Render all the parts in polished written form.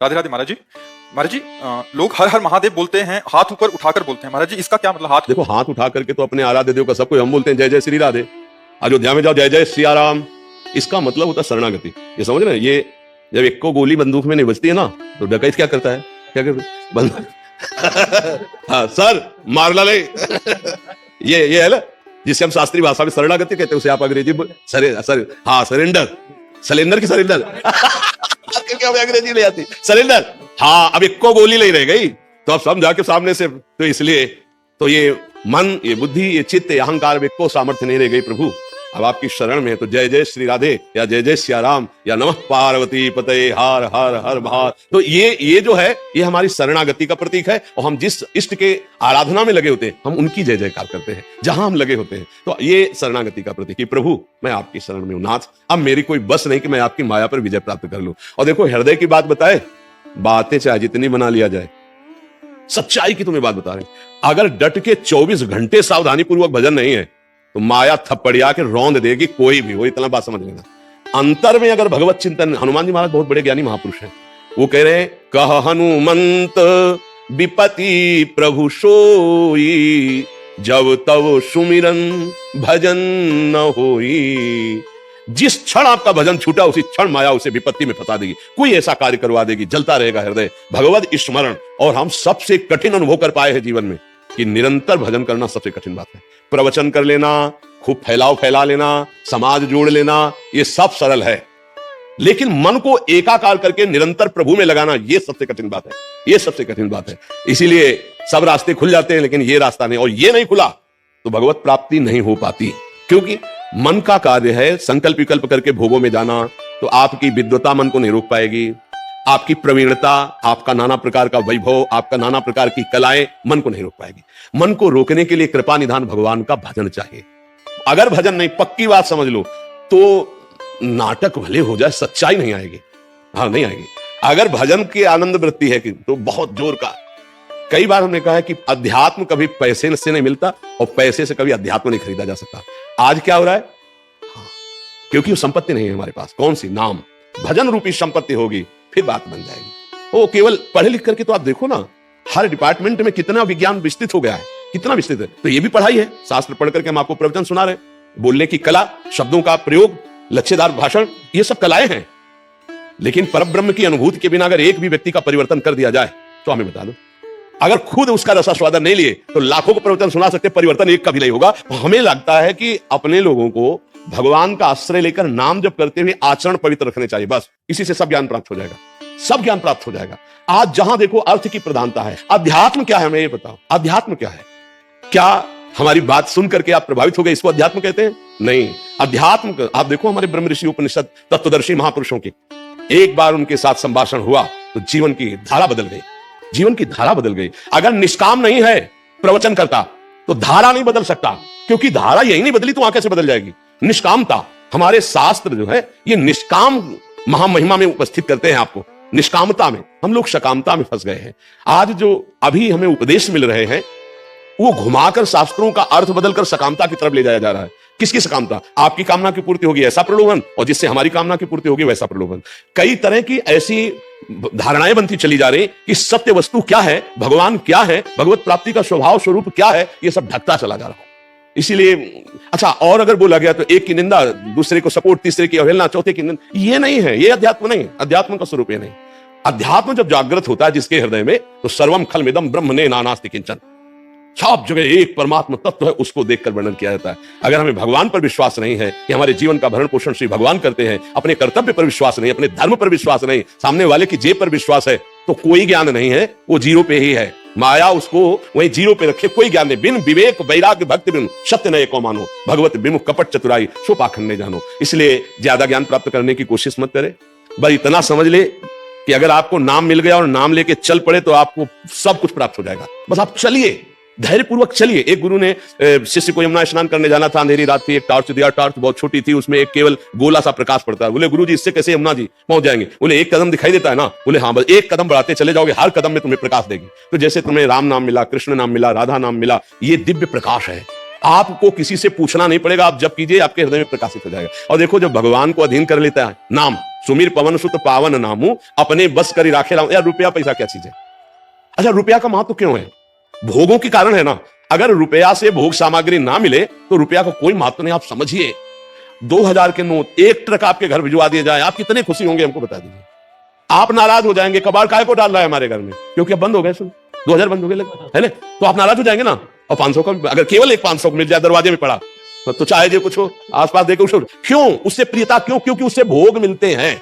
राधे राधे महाराज जी। महाराज जी, लोग हर हर महादेव बोलते हैं, हाथ ऊपर उठाकर बोलते हैं। महाराज जी, इसका क्या मतलब? हाथ देखो, हाथ उठा करके तो अपने आराध्य देव का सब कोई हम बोलते हैं जय जय श्री राधे। अयोध्या में जाओ जय जय सियाराम, इसका मतलब होता है शरणागति। ये समझ रहे हैं? ये जब एक को गोली बंदूक में नहीं बजती है ना, तो डकैत क्या करता है? क्या करता है? बंदूक हाँ सर मार ला ले ये है ना, जिसे हम शास्त्रीय भाषा में शरणागति कहते हैं, उसे आप अंग्रेजी सरेंडर, सलेंडर की सरेंडर क्या अंग्रेजी ले आती सरेंडर। हाँ, अब एक को गोली नहीं रह गई तो अब समझा के सामने से, तो इसलिए तो ये मन, ये बुद्धि, ये चित्त, ये अहंकार में को सामर्थ्य नहीं रह गई प्रभु। अब आपकी शरण में तो जय जय श्री राधे या जय जय सियाराम या नमः पार्वती पतये हर हर हर महार, तो ये जो है ये हमारी शरणागति का प्रतीक है। और हम जिस इष्ट के आराधना में लगे होते हैं हम उनकी जय जयकार करते हैं जहां हम लगे होते हैं, तो ये शरणागति का प्रतीक है। प्रभु मैं आपकी शरण में हूं नाथ, अब मेरी कोई बस नहीं कि मैं आपकी माया पर विजय प्राप्त कर लूं। और देखो, हृदय की बात बताए, बातें चाहे जितनी बना लिया जाए, सच्चाई की तुम्हें बात बता रहे हैं। अगर डट के 24 घंटे सावधानी पूर्वक भजन नहीं है तो माया थप्पड़िया के रौंद देगी कोई भी हो, इतना बात समझ लेना। अंतर में अगर भगवत चिंतन, हनुमान जी महाराज बहुत बड़े ज्ञानी महापुरुष हैं, वो कह रहे हैं कह हनुमंत विपति प्रभु सोई, जब तब सुमिरन भजन न होई। जिस क्षण आपका भजन छूटा उसी क्षण माया उसे विपत्ति में फंसा देगी, कोई ऐसा कार्य करवा देगी, जलता रहेगा हृदय भगवत स्मरण। और हम सबसे कठिन अनुभव कर पाए हैं जीवन में कि निरंतर भजन करना सबसे कठिन बात है। प्रवचन कर लेना, खूब फैला लेना, समाज जोड़ लेना, ये सब सरल है, लेकिन मन को एकाकार करके निरंतर प्रभु में लगाना ये सबसे कठिन बात है, ये सबसे कठिन बात है। इसीलिए सब रास्ते खुल जाते हैं लेकिन ये रास्ता नहीं, और ये नहीं खुला तो भगवत प्राप्ति नहीं हो पाती। क्योंकि मन का कार्य है संकल्प विकल्प करके भोगों में जाना, तो आपकी विद्वता मन को नहीं रोक पाएगी, आपकी प्रवीणता, आपका नाना प्रकार का वैभव, आपका नाना प्रकार की कलाएं मन को नहीं रोक पाएगी। मन को रोकने के लिए कृपा निधान भगवान का भजन चाहिए। अगर भजन नहीं, पक्की बात समझ लो, तो नाटक भले हो जाए सच्चाई नहीं आएगी। हाँ, नहीं आएगी। अगर भजन की आनंद वृत्ति है कि तो बहुत जोर का। कई बार हमने कहा है कि अध्यात्म कभी पैसे से नहीं मिलता और पैसे से कभी अध्यात्म नहीं खरीदा जा सकता। आज क्या हो रहा है? हाँ, क्योंकि वो संपत्ति नहीं है हमारे पास। कौन सी? नाम। भजन रूपी संपत्ति होगी फिर बात बन जाएगी। वो केवल पढ़े लिख करके तो आप देखो ना, हर डिपार्टमेंट में कितना विज्ञान विस्तृत हो गया है, कितना विस्तृत है। तो ये भी पढ़ाई है, शास्त्र पढ़ करके हम आपको प्रवचन सुना रहे, बोलने की कला, शब्दों का प्रयोग, लक्ष्यदार भाषण, ये सब कलाएं हैं। लेकिन परब्रह्म की अनुभूति के बिना अगर एक भी व्यक्ति का परिवर्तन कर दिया जाए तो हमें बता दो, अगर खुद उसका रसास्वादन नहीं लिए तो लाखों को प्रवचन सुना सकते, परिवर्तन एक का भी नहीं होगा। हमें लगता है कि अपने लोगों को भगवान का आश्रय लेकर नाम जप करते हुए आचरण पवित्र रखने चाहिए, बस इसी से सब ज्ञान प्राप्त हो जाएगा, सब ज्ञान प्राप्त हो जाएगा। आज जहां देखो अर्थ की प्रधानता है। अध्यात्म क्या है हमें ये बताओ, अध्यात्म क्या है? क्या हमारी बात सुन करके आप प्रभावित हो गए, इसको अध्यात्म कहते हैं? नहीं। अध्यात्म आप देखो हमारे ब्रह्म ऋषि उपनिषद तत्वदर्शी महापुरुषों की, एक बार उनके साथ संभाषण हुआ तो जीवन की धारा बदल गई, जीवन की धारा बदल गई। अगर निष्काम नहीं है प्रवचन करता तो धारा नहीं बदल सकता, क्योंकि धारा यही नहीं बदली तो वहां कैसे बदल जाएगी? निष्कामता। हमारे शास्त्र जो है ये निष्काम महामहिमा में उपस्थित करते हैं आपको, निष्कामता में। हम लोग सकामता में फंस गए हैं। आज जो अभी हमें उपदेश मिल रहे हैं वो घुमाकर शास्त्रों का अर्थ बदलकर सकामता की तरफ ले जाया जा रहा है। किसकी सकामता? आपकी कामना की पूर्ति होगी ऐसा प्रलोभन, और जिससे हमारी कामना की पूर्ति होगी वैसा प्रलोभन। कई तरह की ऐसी धारणाएं बनती चली जा रही कि सत्य वस्तु क्या है, भगवान क्या है, भगवत प्राप्ति का स्वभाव स्वरूप क्या है, ये सब ढकता चला जा रहा है। इसीलिए अच्छा, और अगर बोला गया तो एक की निंदा, दूसरे को सपोर्ट, तीसरे की अवहेलना, चौथे की निंदा, ये नहीं है, ये अध्यात्म नहीं है। अध्यात्म का स्वरूप ये नहीं। अध्यात्म जब जागृत होता है जिसके हृदय में, तो सर्वम खलमिदम ब्रह्म ने नानास्ति किंचन, सब जगह एक परमात्मा तत्व है, उसको देखकर वर्णन किया जाता है। अगर हमें भगवान पर विश्वास नहीं है कि हमारे जीवन का भरण पोषण श्री भगवान करते हैं, अपने कर्तव्य पर विश्वास नहीं, अपने धर्म पर विश्वास नहीं, सामने वाले की जेब पर विश्वास है, तो कोई ज्ञान नहीं है, वो जीरो पे ही है। माया उसको वही जीरो पे रखे, कोई ज्ञान नहीं। बिन विवेक वैराग्य भक्ति बिन सत्य नए को मानो, भगवत विमुख कपट चतुराई सो पाखंड जानो। इसलिए ज्यादा ज्ञान प्राप्त करने की कोशिश मत करे, बस इतना समझ ले कि अगर आपको नाम मिल गया और नाम लेके चल पड़े तो आपको सब कुछ प्राप्त हो जाएगा। बस आप चलिए, धैर्यपूर्वक चलिए। एक गुरु ने शिष्य को यमुना स्नान करने जाना था, अंधेरी रात थी, एक टॉर्च दिया, टॉर्च बहुत छोटी थी, उसमें एक केवल गोला सा प्रकाश पड़ता है। बोले गुरु जी इससे कैसे यमुना जी पहुंच जाएंगे? बोले एक कदम दिखाई देता है ना? बोले हाँ, बस एक कदम बढ़ाते चले जाओगे, हर कदम में तुम्हें प्रकाश देगी। तो जैसे तुम्हें राम नाम मिला, कृष्ण नाम मिला, राधा नाम मिला, ये दिव्य प्रकाश है, आपको किसी से पूछना नहीं पड़ेगा, आप जब कीजिए आपके हृदय में प्रकाशित हो जाएगा। और देखो जब भगवान को अधीन कर लेता है नाम, सुमीर पवन सुत पावन नामू, अपने बस करी राखे राम। यार रुपया पैसा क्या चीज है? अच्छा रुपया का महत्व क्यों है? भोगों के कारण है ना। अगर रुपया से भोग सामग्री ना मिले तो रुपया का कोई महत्व नहीं। आप समझिए 2000 के नोट 1 ट्रक आपके घर भिजवा दिए जाए, आप कितने खुशी होंगे हमको बता दीजिए। आप नाराज हो जाएंगे, कबाड़ काय को डाल रहा है हमारे घर में, क्योंकि अब बंद हो गए, सुन 2000 बंद हो गए है ना, तो आप नाराज हो जाएंगे ना। और 500 का अगर केवल एक 500 मिल जाए दरवाजे में पड़ा तो चाहे जो कुछ हो आसपास देखो, क्यों उससे प्रियता क्यों? क्योंकि उससे भोग मिलते हैं।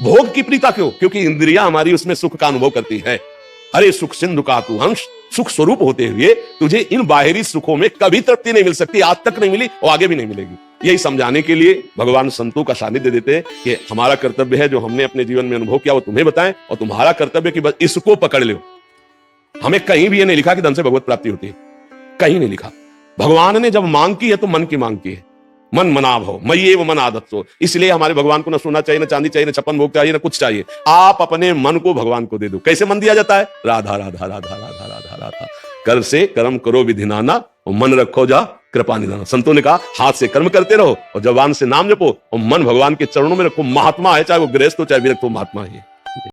भोग की प्रियता क्यों? क्योंकि इंद्रियां हमारी उसमें सुख का अनुभव करती है। अरे सुख सिंधु का तू हंस, सुख स्वरूप होते हुए तुझे इन बाहरी सुखों में कभी तृप्ति नहीं मिल सकती, आज तक नहीं मिली और आगे भी नहीं मिलेगी। यही समझाने के लिए भगवान संतों का सानिध्य देते हैं कि हमारा कर्तव्य है जो हमने अपने जीवन में अनुभव किया वो तुम्हें बताएं, और तुम्हारा कर्तव्य कि बस इसको पकड़ लो। हमें कहीं भी ये नहीं लिखा कि धन से भगवत प्राप्ति होती है, कहीं नहीं लिखा। भगवान ने जब मांग की है तो मन की मांग की है, मन मना भव मय्ये व मन आदत सो। इसलिए हमारे भगवान को ना सोना चाहिए, ना चांदी चाहिए, ना छप्पन भोग चाहिए, ना कुछ चाहिए। आप अपने मन को भगवान को दे दो। कैसे मन दिया जाता है? राधा राधा राधा राधा राधा राधा, कर से कर्म करो विधि नाना, और मन रखो जा कृपा निधाना। संतों ने कहा हाथ से कर्म करते रहो और जबान से नाम जपो और मन भगवान के चरणों में रखो। महात्मा है, चाहे वो गृहस्थ हो चाहे विरक्त हो, महात्मा है।